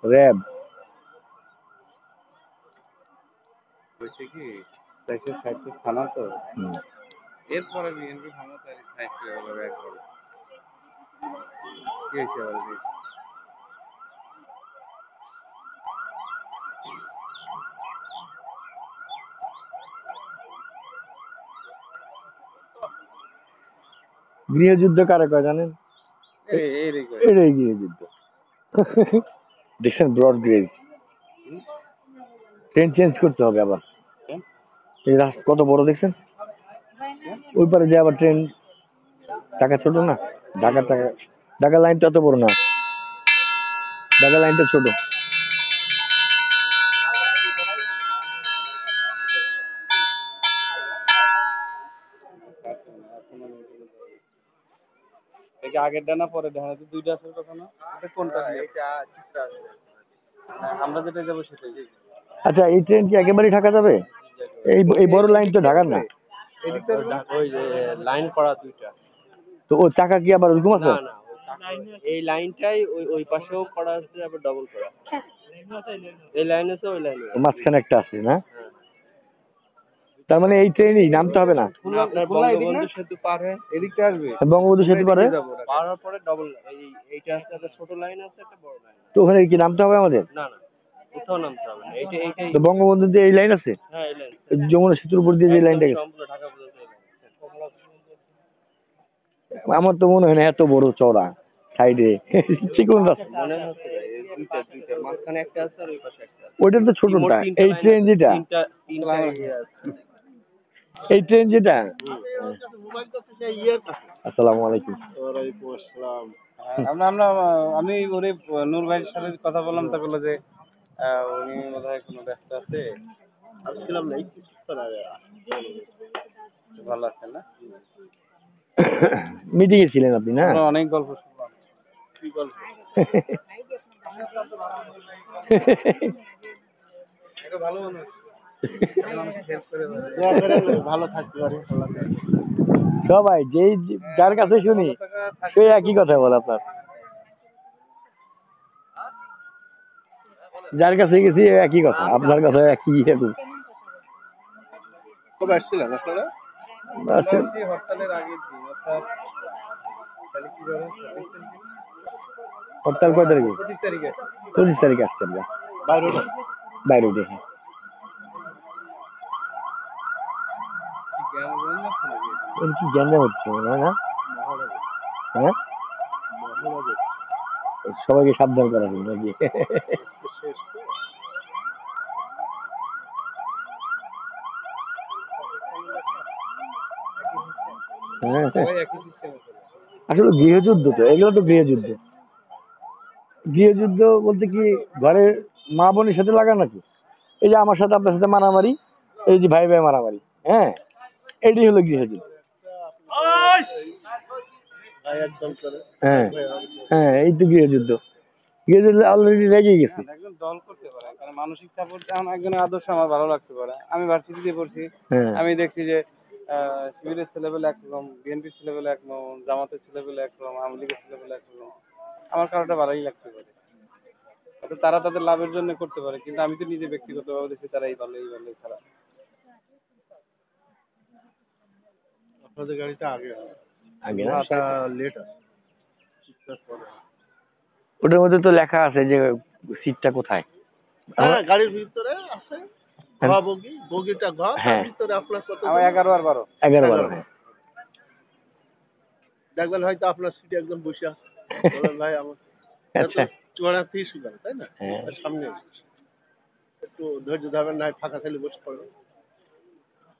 RAB হয়েছে কি 460 থানা তো এরপরে বিএনপি ক্ষমতায় সাহিত্য হলো একবারে কি হয়েছে আবার গৃহযুদ্ধ কারে কয় জানেন? এটাই গৃহযুদ্ধ। দেখছেন ব্রড গ্রেজ ট্রেন চেঞ্জ করতে হবে আবার। এই রাস্তা কত বড় দেখছেন? ওই পারে যে আবার ট্রেন টাকা ছোট না, ঢাকা লাইনটা অত বড় না, ঢাকা লাইনটা ছোট। আগের ডানা পরে দেখা যাচ্ছে দুইটা আছে কখনো এটা কোনটা আমরা যেটা যাবো সেটাই। আচ্ছা এই ট্রেন কি একেবারে ঢাকা যাবে? এই বড় লাইন তো ঢাকার না। ওই যে লাইন করা দুইটা তো ও চাকা কি আবার ওরকম আছে? না এই লাইনটাই ওই ওই পাশেও করা আছে আবার ডবল করা। এই লাইন আছে ওই লাইনে মাঝখানে একটা আছে না? তার মানে এই ট্রেনই নামতে হবে না? আপনার বঙ্গবন্ধু সেতু পার হয়ে এদিকটা আসবে, বঙ্গবন্ধু সেতু পারে পার হওয়ার পরে ডবল এইটা আছে, একটা ছোট লাইন আছে একটা বড় লাইন। তো ওখানে কি নামতে হবে আমাদের? না কোথাও নামতে হবে না, এইটাই। তো বঙ্গবন্ধুর যে এই লাইন আছে, হ্যাঁ এই লাইন যমুনা সেতুর উপর দিয়ে যে লাইনটা গেছে, সম্পূর্ণ ঢাকা পর্যন্ত এই লাইন। আমার তো মনে হয় না এত বড় চওড়া সাইডে চিকন রাস্তা। মনে হচ্ছে দুইটা মাঝখানে একটা আছে আর ওই পাশে একটা আছে। ওইটা তো ছোটটা। এই ট্রেন যেটা এই ট্রেন যেটা আসসালামু আলাইকুম। ওয়ালাইকুম আসসালাম। আমি ওরে নূর ভাইয়ের সাথে কথা বললাম, তা বললো যে উনি বোধহয় কোনো ব্যস্ত আছে। আসছিলাম না ভালো আছেন না? মিটিং এ ছিলেন আপনি না? অনেক গল্প শুনলাম। কি গল্প? ভালো মনে ভালো থাকতে পারি সবাই যেই যার কাছে শুনি সে একই কথা বলে। আপনার যার কাছে গেছি একই কথা, আপনার কথা একই। কবে আসছিলেন আপনারা? হরতালের আগের দিন, অর্থাৎ হরতাল কয় তারিখে? 25 তারিখে। 25 তারিখে আসছে আমরা বাইরে উঠে। কি গ্যাঞ্জাম হচ্ছে না? হ্যাঁ সবাইকে সাবধান করা হবে নাকি? আসলে গৃহযুদ্ধ তো, এগুলো তো গৃহযুদ্ধ। গৃহযুদ্ধ বলতে কি ঘরের মা বোনের সাথে লাগা নাকি? এই যে আমার সাথে আপনার সাথে মারামারি, এই যে ভাই ভাই মারামারি, হ্যাঁ এটাই হলো গৃহযুদ্ধ। হ্যাঁ হ্যাঁ এই তো গৃহযুদ্ধ। গৃহযুদ্ধ অলরেডি লেগে গেছে। একজন দল করতে পারে, কারণ মানসিক সাপোর্ট যেমন একজনের আদর্শ আমার ভালো লাগতে পারে। আমি ভার্সিটিতে পড়ছি, আমি দেখছি যে শিবিরের ছেলেবেলে একরকম, বিএনপির ছেলেবেলে একরকম, জামাতের ছেলেবেলে একরকম, আওয়ামী লীগের ছেলেবেলে একরকম। আমার কারোটা ভালোই লাগতে পারে, তারা তাদের লাভের জন্য করতে পারে, কিন্তু আমি তো নিজে ব্যক্তিগতভাবে দেখছি তারা এই ভালো খারাপ। আপনাদের গাড়িটা আগে লেট আছে। ওটার মধ্যে তো লেখা আছে যে সিটটা কোথায়। হ্যাঁ গাড়ির ভিতরে আছে বগিটা ঘর, তার ভিতরে আপনার কত 11 আর 12 দেখবেন হয়তো আপনার সিটে একদম বসে আছে, বলেন ভাই আমার চুয়াড়াতেই সুগার, তাই না? সামনে একটু ধৈর্য ধরবেন, না ফাঁকা খালি বসে পড়বেন।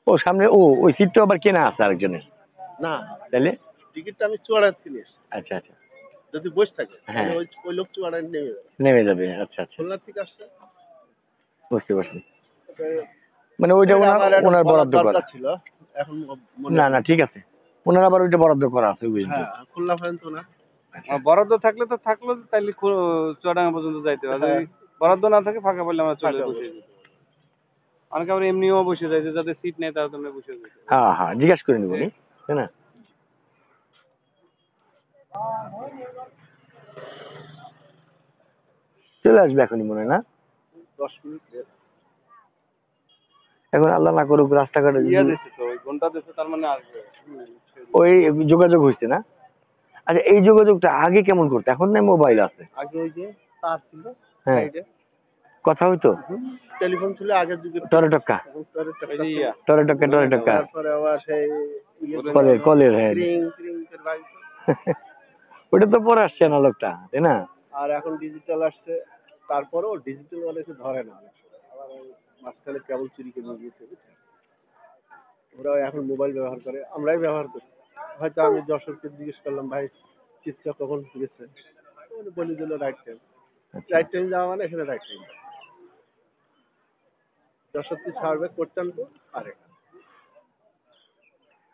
ও সামনে ওই সিটটা আবার কেনা আছে আরেকজনের না, তাহলে টিকিটটা আমি চুয়াড়ার কিনে এসেছি। আচ্ছা আচ্ছা, যদি বসে থাকে ওই লোক চুয়াড়ায় নেমে যাবে। আচ্ছা আচ্ছা, খুলনা থেকে আসছে, বুঝতে পারছি। মানে ওইটা ওনার বরাদ্দ করা ছিল এখন। না ঠিক আছে, ওনার আবার ওইটা বরাদ্দ করা আছে খুলনা পর্যন্ত না। বরাদ্দ থাকলে তো থাকলো, তাইলে চুয়াডাঙ্গা পর্যন্ত যাইতে হবে। বরাদ্দ না থাকে ফাঁকা পড়লে আমরা চলে বসে যেতে। অনেকে আবার এমনিও বসে যায়, যাদের সিট নেই তারা তোমরা বসে যেতে। হ্যাঁ জিজ্ঞাসা করে নিব, তাই না? চলে আসবে এখনই মনে হয় না? 10 মিনিট এখন আল্লাহ না করুক রাস্তাঘাটে যদি দিচ্ছে তো, ওই ঘন্টা দিচ্ছে, তার মানে আসবে। ওই যোগাযোগ হয়েছে না? আচ্ছা, এই যোগাযোগটা আগে কেমন করতো? এখন না মোবাইল আছে। আগে ওই যে তার ছিল হ্যাঁ, সাইডে, কথা হইতো টেলিফোন ছিল আগের যুগে। টরে টক্কা টরে টক্কা টরে টক্কা তারপরে আবার সেই কলের কলের, হ্যাঁ। ক্রিং ক্রিং করে বাজতো। ওটা তো পরে আসছে না লোকটা, তাই না? আর এখন ডিজিটাল আসছে, তারপরেও ডিজিটাল ওরা এসে ধরে না অনেক সময়। আবার ওই মাঝখানে কেবল চুরি করে নিয়ে গিয়েছে, বুঝছেন? ওরা এখন মোবাইল ব্যবহার করে, আমরাই ব্যবহার করি। হয়তো আমি যশোরকে জিজ্ঞেস করলাম, ভাই চিত্রা কখন গেছে, উনি বলে দিল রাইট টাইম। রাইট টাইম যাওয়া মানে এখানে রাইট টাইম। যশোর থেকে ছাড়বে করতাম তো আরে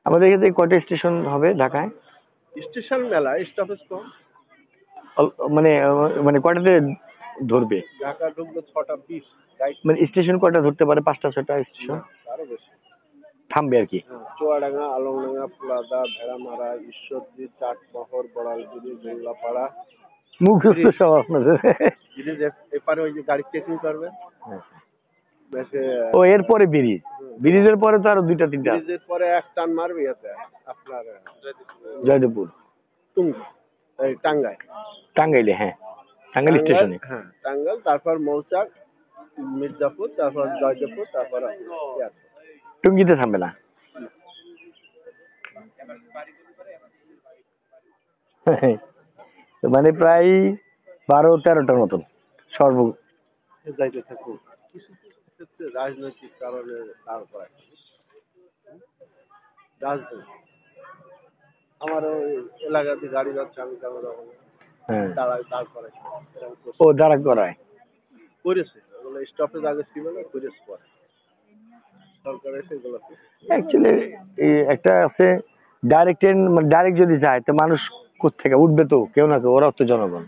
আমাদের এখানে কয়টা স্টেশন হবে ঢাকায়? স্টেশন মেলা, স্টপেজ কম। মানে মানে কয়টাতে ধরবে? ঢাকা ঢুকলো 6টা 20, রাইট মানে স্টেশন কয়টা ধরতে পারে? 5টা 6টা স্টেশন আরো বেশি। থামবে আর কি। চুয়াডাঙ্গা, আলমডাঙ্গা, ফুলাদা, ভেড়ামারা, ঈশ্বরদী, চাটমোহর, বড়ালগুড়ি, মোংলাপাড়া। মুখস্থ সব আপনাদের। ব্রিজ এপারে ওই যে গাড়ি চেকিং করবে। বেশি ও এরপরে ব্রিজ, ব্রিজের পরে তো আরো 2টা 3টা ব্রিজের পরে এক টান মারবে এতে আপনার জয়দেবপুর টুঙ্গি, এই টাঙ্গাইল। টাঙ্গাইলে, হ্যাঁ টাঙ্গাইল স্টেশনে। হ্যাঁ টাঙ্গাইল, তারপর মৌচাক, মির্জাপুর, তারপর জয়দেবপুর, তারপর এয়ারপোর্ট। টুঙ্গিতে থামবে না? মানে প্রায় 12-13টার মতন সর্ব। যাইতে থাকুক, কিছু কিছু ক্ষেত্রে রাজনৈতিক কারণে দাঁড় করায়। রাজনৈতিক আমার ওই এলাকাতে গাড়ি যাচ্ছে, আমি কেমন হ্যাঁ, দাঁড় করাই ও দাঁড়া করায়। করেছে ওগুলো, স্টপেজ আগে ছিল না, করেছে পরে সরকার এসে এগুলো অ্যাকচুয়ালি একটা আছে ডাইরেক্ট ট্রেন, মানে ডাইরেক্ট যদি যায় তো মানুষ কোত্থেকে উঠবে? তো কেউ না কেউ, ওরাও তো জনগণ,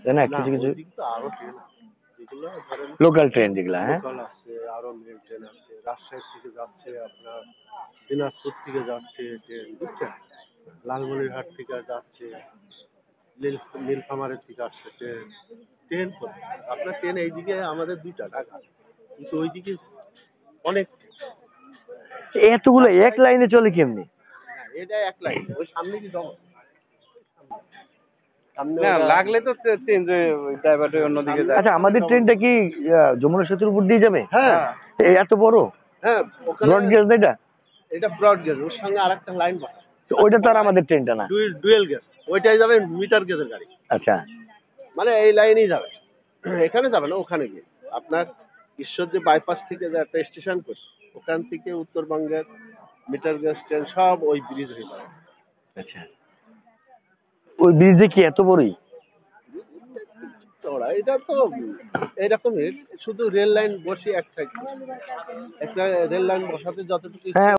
তাই না? কিছু কিছু তো আরো ট্রেন আছে যেগুলো ধরেন লোকাল ট্রেন যেগুলা, হ্যাঁ লোকাল আছে, আরো মেল ট্রেন আছে, রাজশাহী থেকে যাচ্ছে, আপনার দিনাজপুর থেকে যাচ্ছে ট্রেন, বুঝছেন? লালমনিরহাট থেকে যাচ্ছে, নীলফামারের থেকে আসছে ট্রেন। ট্রেন আপনার ট্রেন এইদিকে আমাদের 2টা ঢাকা, কিন্তু ওইদিকে অনেক। এতগুলো এক লাইনে চলে কেমনি? হ্যাঁ, এটা এক লাইন, ওই সামনে কি জমা সামনে লাগলে তো চেঞ্জ হয়ে ড্রাইভার অন্যদিকে যায়। আচ্ছা, আমাদের ট্রেনটা কি যমুনা সেতুর উপর দিয়ে যাবে? হ্যাঁ এত বড় হ্যাঁ, ব্রড গেজ না এটা? এটা ব্রড গেজ, ওর সঙ্গে আরেকটা লাইন বসা। তো ওইটা তো আর আমাদের ট্রেনটা না। ডুয়েল গেজ, ওইটাই যাবে মিটার গেজের গাড়ি। আচ্ছা, মানে এই লাইনেই যাবে, এখানে যাবে না, ওখানে গিয়ে আপনার ঈশ্বরদী বাইপাস থেকে যে একটা স্টেশন করছে, ওখান থেকে উত্তরবঙ্গের মিটার গেজ ট্রেন সব ওই ব্রিজ হয়ে যাবে। আচ্ছা, ওই ব্রিজে কি এত বড়ই? ওরা এটা তো এরকমই, শুধু রেল লাইন বসিয়ে এক সাইড, একটা রেল লাইন বসাতে যতটুকু হ্যাঁ।